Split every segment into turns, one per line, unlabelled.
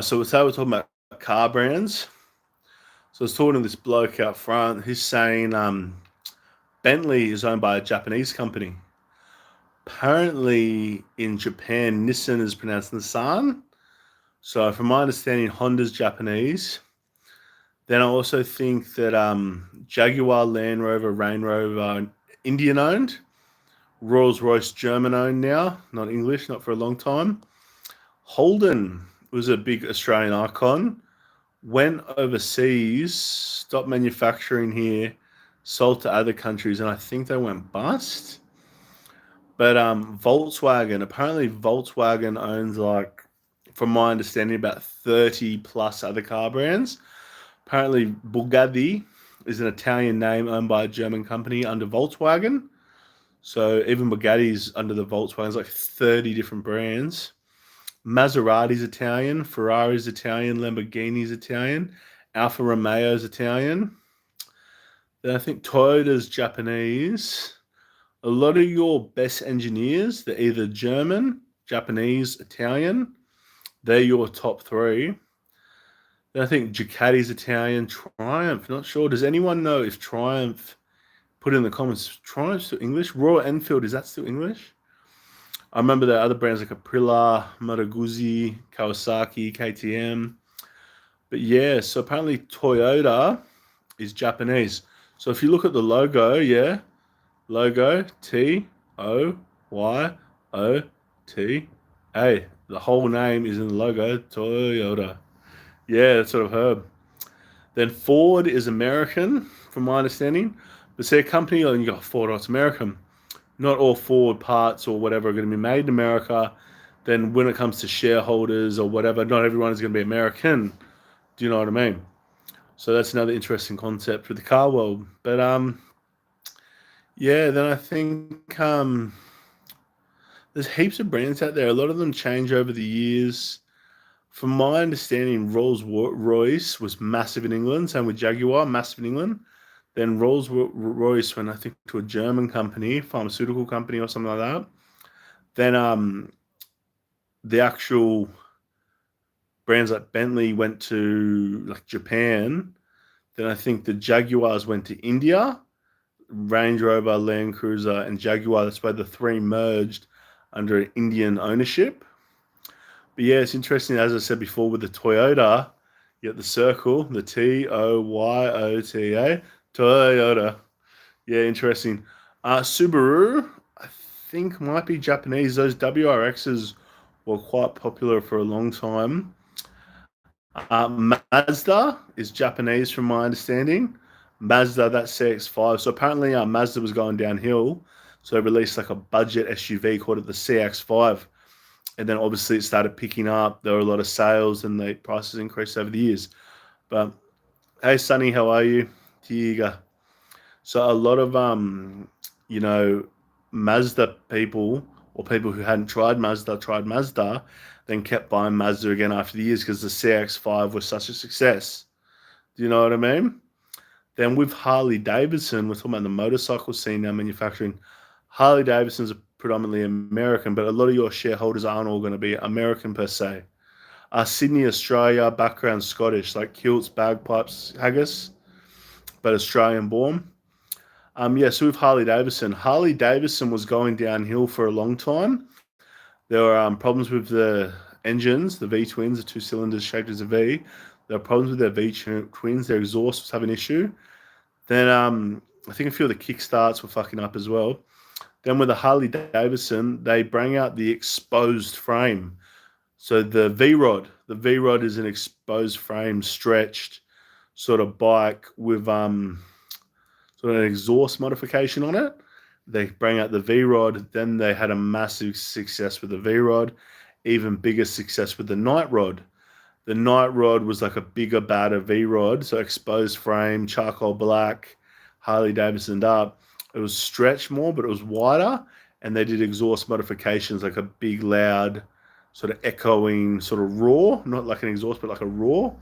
So today we're talking about car brands. So I was talking to this bloke out front. He's saying Bentley is owned by a Japanese company. Apparently, in Japan, Nissan is pronounced Nissan. So, from my understanding, Honda's Japanese. Then I also think that Jaguar, Land Rover, Range Rover, Indian owned. Rolls-Royce, German owned now, not English, not for a long time. Holden was a big Australian icon. Went overseas, stopped manufacturing here, sold to other countries, and I think they went bust. But Volkswagen, apparently Volkswagen owns, like, from my understanding, about 30 plus other car brands. Apparently Bugatti is an Italian name owned by a German company under Volkswagen. So even Bugatti's under the Volkswagen's like 30 different brands. Maserati's Italian, Ferrari's Italian, Lamborghini's Italian, Alfa Romeo's Italian. Then I think Toyota's Japanese. A lot of your best engineers, they're either German, Japanese, Italian. They're your top three. Then I think Ducati's Italian, Triumph, not sure. Does anyone know if Triumph, put in the comments, Triumph's still English? Royal Enfield, is that still English? I remember there are other brands like Aprilia, Moto Guzzi, Kawasaki, KTM. But yeah, so apparently Toyota is Japanese. So if you look at the logo, yeah, logo Toyota. The whole name is in the logo, Toyota. Yeah, that's what I've heard. Then Ford is American, from my understanding. But say a company, like you got Ford, it's American. Not all Ford parts or whatever are going to be made in America. Then when it comes to shareholders or whatever, not everyone is going to be American. Do you know what I mean? So that's another interesting concept with the car world. But yeah, then I think there's heaps of brands out there. A lot of them change over the years. From my understanding, Rolls-Royce was massive in England. Same with Jaguar, massive in England. Then Rolls-Royce went, I think, to a German company, pharmaceutical company or something like that. Then the actual brands like Bentley went to like Japan. Then I think the Jaguars went to India. Range Rover, Land Cruiser, and Jaguar. That's why the three merged under Indian ownership. But yeah, it's interesting, as I said before, with the Toyota, you got the circle, the Toyota, Toyota. Yeah, interesting. Subaru, I think, might be Japanese. Those WRXs were quite popular for a long time. Mazda is Japanese, from my understanding. Mazda, that's CX-5. So apparently Mazda was going downhill. So they released like a budget SUV called it the CX-5. And then obviously it started picking up. There were a lot of sales and the prices increased over the years. But hey, Sonny, how are you? Tiga. So a lot of Mazda people, or people who hadn't tried Mazda, then kept buying Mazda again after the years because the CX-5 was such a success. Do you know what I mean? Then with Harley Davidson, we're talking about the motorcycle scene now, manufacturing. Harley Davidson's a predominantly American, but a lot of your shareholders aren't all going to be American per se. Sydney, Australia, background Scottish, like kilts, bagpipes, haggis, but Australian born. So with Harley Davidson was going downhill for a long time. There were problems with the engines, the V-twins, the two cylinders shaped as a V. There were problems with their V-twins. Their exhaust was having an issue. Then I think a few of the kickstarts were fucking up as well. Then with the Harley Davidson, they bring out the exposed frame. So the V-Rod is an exposed frame, stretched sort of bike with sort of an exhaust modification on it. They bring out the V-Rod. Then they had a massive success with the V-Rod, even bigger success with the Night Rod. The Night Rod was like a bigger, badder V-Rod, so exposed frame, charcoal black, Harley Davidson up. It was stretched more, but it was wider, and they did exhaust modifications, like a big, loud, sort of echoing, sort of roar, not like an exhaust, but like a roar.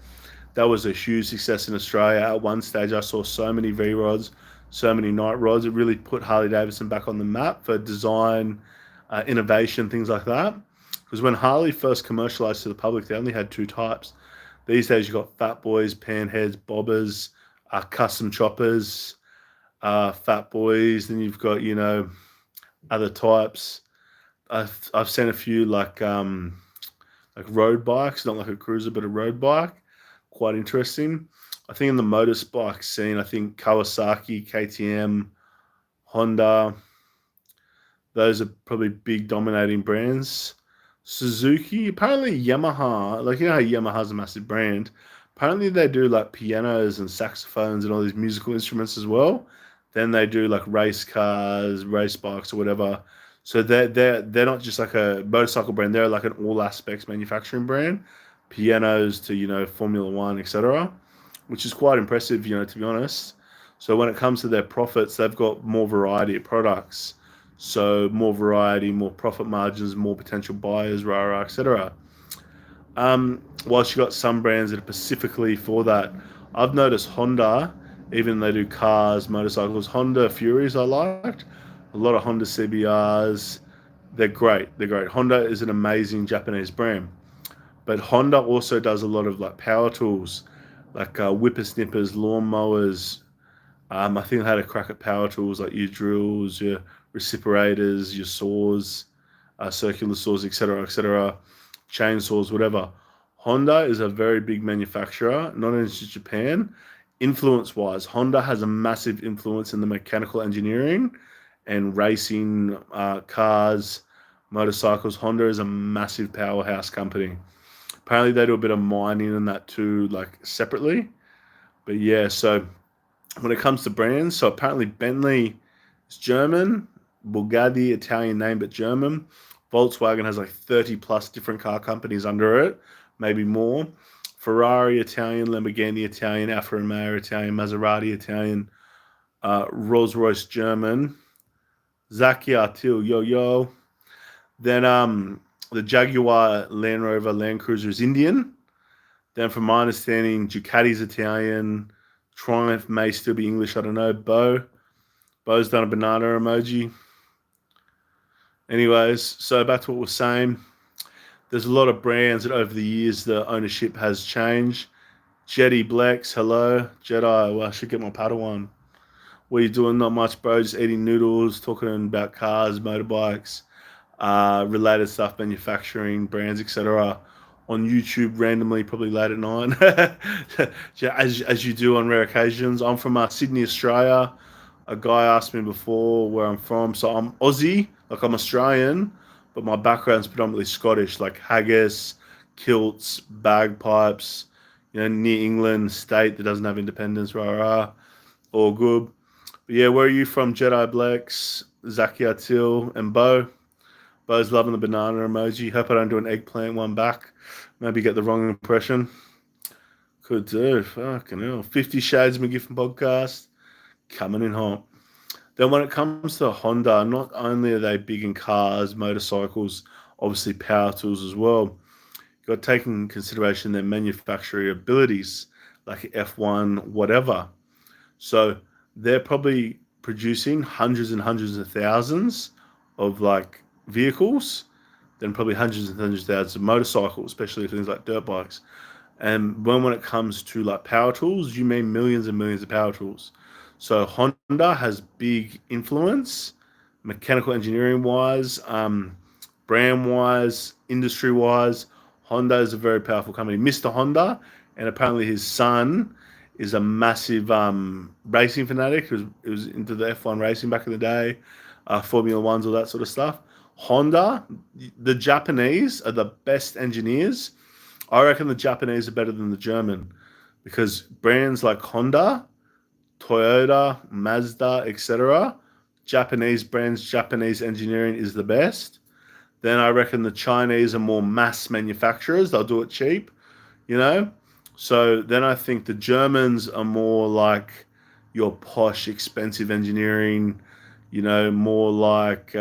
That was a huge success in Australia. At one stage, I saw so many V-Rods, so many Night Rods. It really put Harley Davidson back on the map for design, innovation, things like that. Because when Harley first commercialized to the public, they only had two types. These days, you've got fat boys, panheads, bobbers, custom choppers, fat boys. Then you've got, other types. I've seen a few like road bikes, not like a cruiser, but a road bike. Quite interesting. I think in the motorbike scene, I think Kawasaki, KTM, Honda, those are probably big dominating brands. Suzuki, apparently Yamaha, like how Yamaha's a massive brand. Apparently they do like pianos and saxophones and all these musical instruments as well. Then they do like race cars, race bikes or whatever. So they're not just like a motorcycle brand, they're like an all aspects manufacturing brand. Pianos to, Formula One, etc. Which is quite impressive, to be honest. So when it comes to their profits, they've got more variety of products. So more variety, more profit margins, more potential buyers, rah rah, etc. Whilst you got some brands that are specifically for that, I've noticed Honda, even though they do cars, motorcycles, Honda Furies I liked. A lot of Honda CBRs. They're great. They're great. Honda is an amazing Japanese brand. But Honda also does a lot of like power tools, like whippersnippers, lawnmowers. I think they had a crack at power tools like your drills, your reciprorators, your saws, circular saws, etc., chainsaws, whatever. Honda is a very big manufacturer, not only just Japan. Influence-wise, Honda has a massive influence in the mechanical engineering and racing cars, motorcycles. Honda is a massive powerhouse company. Apparently, they do a bit of mining and that too, like separately. But yeah, so when it comes to brands, so apparently Bentley is German, Bugatti, Italian name, but German. Volkswagen has like 30 plus different car companies under it, maybe more. Ferrari, Italian, Lamborghini, Italian, Alfa Romeo, Italian, Maserati, Italian, Rolls-Royce, German, Zakia, Til, yo. Then the Jaguar Land Rover Land Cruiser is Indian. Then from my understanding, Ducati's Italian, Triumph may still be English, I don't know. Bo's done a banana emoji. Anyways, so back to what we're saying. There's a lot of brands that over the years the ownership has changed. Jetty Blex, hello. Jedi, well, I should get my Padawan. What are you doing? Not much, bro. Just eating noodles, talking about cars, motorbikes, related stuff, manufacturing, brands, etc. On YouTube randomly, probably late at night, as you do on rare occasions. I'm from Sydney, Australia. A guy asked me before where I'm from. So I'm Aussie, like I'm Australian, but my background's predominantly Scottish, like haggis, kilts, bagpipes, near England, state that doesn't have independence, rah, all good. But yeah, where are you from, Jedi Blex, Zakia Till, and Bo? Bo's loving the banana emoji. Hope I don't do an eggplant one back. Maybe get the wrong impression. Could do. Fucking hell. 50 Shades McGiffin podcast. Coming in hot. Then when it comes to Honda, not only are they big in cars, motorcycles, obviously power tools as well. You've got to take in consideration their manufacturing abilities, like F1, whatever. So they're probably producing hundreds and hundreds of thousands of like vehicles, then probably hundreds and hundreds of thousands of motorcycles, especially things like dirt bikes. And when it comes to like power tools, you mean millions and millions of power tools. So Honda has big influence, mechanical engineering wise, brand wise, industry wise. Honda is a very powerful company. Mr. Honda, and apparently his son is a massive racing fanatic. He was into the F1 racing back in the day, Formula Ones, all that sort of stuff. Honda, the Japanese are the best engineers. I reckon the Japanese are better than the German because brands like Honda, Toyota, Mazda, etc., Japanese brands, Japanese engineering is the best. Then I reckon the Chinese are more mass manufacturers. They'll do it cheap, So then I think the Germans are more like your posh, expensive engineering, more like,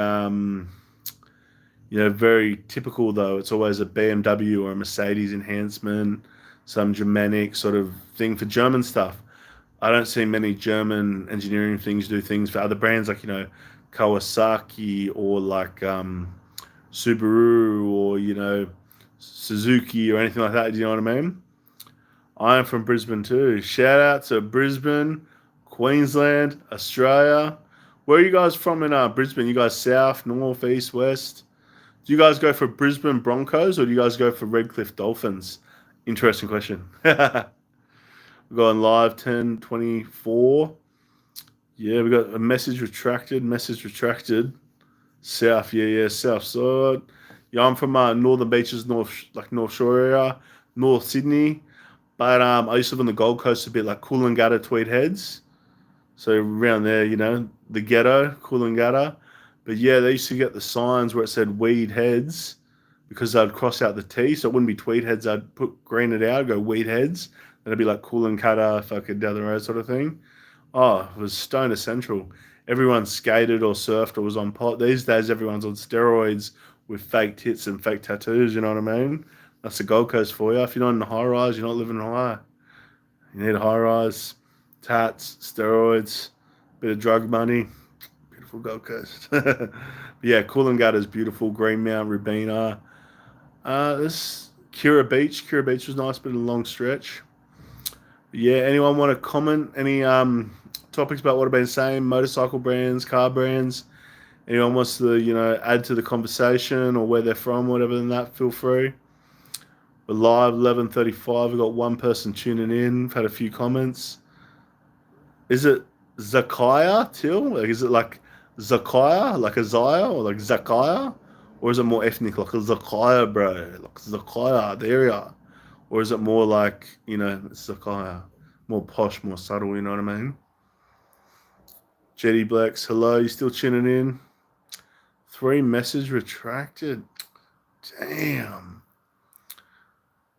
very typical though. It's always a BMW or a Mercedes enhancement, some Germanic sort of thing for German stuff. I don't see many German engineering things do things for other brands like, Kawasaki or like Subaru or, Suzuki or anything like that. Do you know what I mean? I am from Brisbane too. Shout out to Brisbane, Queensland, Australia. Where are you guys from in Brisbane? You guys south, north, east, west? Do you guys go for Brisbane Broncos or do you guys go for Redcliffe Dolphins? Interesting question. We're going live 10:24. Yeah, we got a message retracted. Message retracted. South, yeah, south side. Yeah, I'm from Northern Beaches, North Shore area, North Sydney. But I used to live on the Gold Coast a bit, like Coolangatta, Tweed Heads. So around there, the ghetto, Coolangatta. But yeah, they used to get the signs where it said Weed Heads because I'd cross out the T, so it wouldn't be Tweed Heads. I'd green it out, go Weed Heads. That'd be like Coolangatta, fucking down the road sort of thing. Oh, it was Stoner Central. Everyone skated or surfed or was on pot. These days, everyone's on steroids with fake tits and fake tattoos. You know what I mean? That's the Gold Coast for you. If you're not in a high rise, you're not living high. You need a high rise, tats, steroids, bit of drug money. Beautiful Gold Coast. But yeah, Coolangatta is beautiful. Greenmount, Rubina. This Kira Beach. Kira Beach was nice, bit of a long stretch. Yeah, anyone want to comment any topics about what I've been saying? Motorcycle brands, car brands. Anyone wants to, add to the conversation or where they're from, whatever than that, feel free. We're live 11:35. We've got one person tuning in. We've had a few comments. Is it Zakaya Till? Like, is it like Zakaya, like a Zaya, or like Zakaya? Or is it more ethnic, like a Zakaya, bro? Like Zakaya, there you are. Or is it more like, Zakaya? More posh, more subtle, you know what I mean? Jetty Blacks, hello, you still tuning in? 3 message retracted. Damn.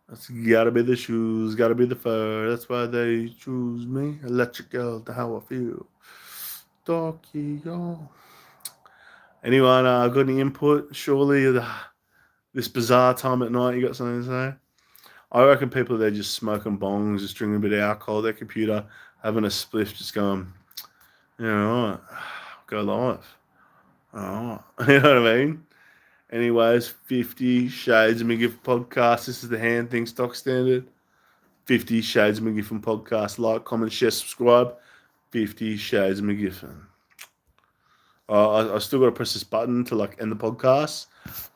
That's gotta be the shoes, gotta be the fur. That's why they choose me. Electrical to how I feel. Tokyo. Anyone got any input? Surely this bizarre time at night, you got something to say? I reckon people they're just smoking bongs, just drinking a bit of alcohol at their computer, having a spliff, just going, all right, go live. All right. You know what I mean? Anyways, 50 Shades of McGiffin podcast. This is the hand thing, stock standard. 50 Shades of McGiffin podcast. Like, comment, share, subscribe. 50 Shades of McGiffin. I still got to press this button to end the podcast.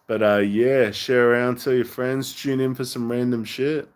But yeah, share around, tell your friends, tune in for some random shit.